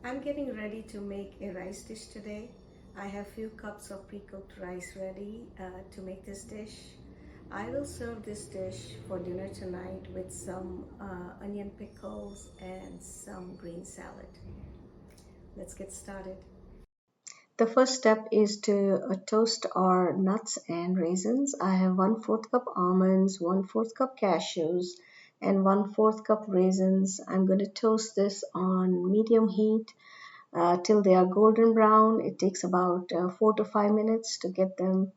I'm getting ready to make a rice dish today. I have few cups of pre-cooked rice ready to make this dish. I will serve this dish for dinner tonight with some onion pickles and some green salad. Let's get started. The first step is to toast our nuts and raisins. I have 1/4 cup almonds, 1/4 cup cashews, and 1/4 cup raisins. I'm going to toast this on medium heat till they are golden brown. It takes about 4 to 5 minutes to get them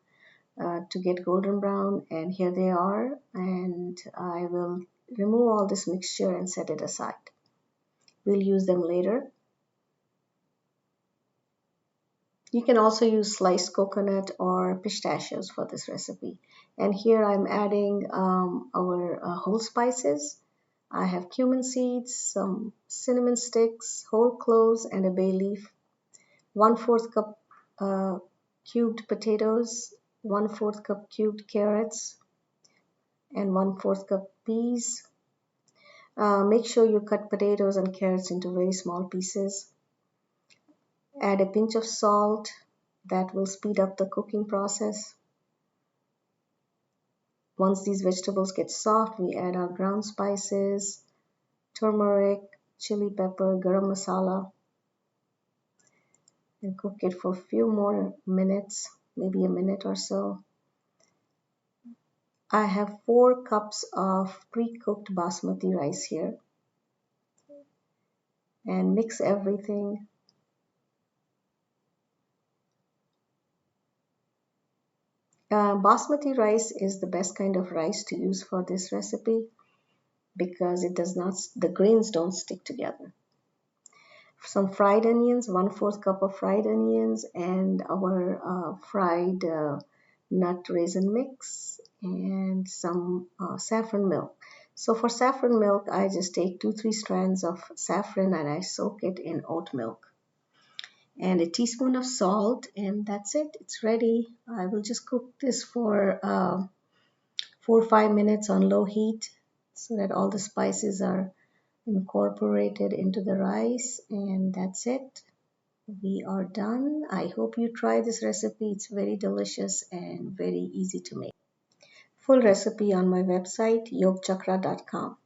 to get golden brown, and here they are. And I will remove all this mixture and set it aside. We'll use them later. You can also use sliced coconut or pistachios for this recipe. And here I'm adding our whole spices. I have cumin seeds, some cinnamon sticks, whole cloves, and a bay leaf. 1/4 cup cubed potatoes, 1/4 cup cubed carrots, and 1/4 cup peas. Make sure you cut potatoes and carrots into very small pieces. Add a pinch of salt. That will speed up the cooking process. Once these vegetables get soft, we add our ground spices, turmeric, chili pepper, garam masala, and cook it for a few more minutes, maybe a minute or so. I have 4 cups of pre-cooked basmati rice here, and mix everything. Basmati rice is the best kind of rice to use for this recipe because the grains don't stick together. Some fried onions, 1/4 cup of fried onions, and our fried nut raisin mix, and some saffron milk. So for saffron milk, I just take 2-3 strands of saffron and I soak it in oat milk. And a teaspoon of salt, and that's it. It's ready. I will just cook this for 4 or 5 minutes on low heat so that all the spices are incorporated into the rice, and that's it. We are done. I hope you try this recipe. It's very delicious and very easy to make. Full recipe on my website yogchakra.com.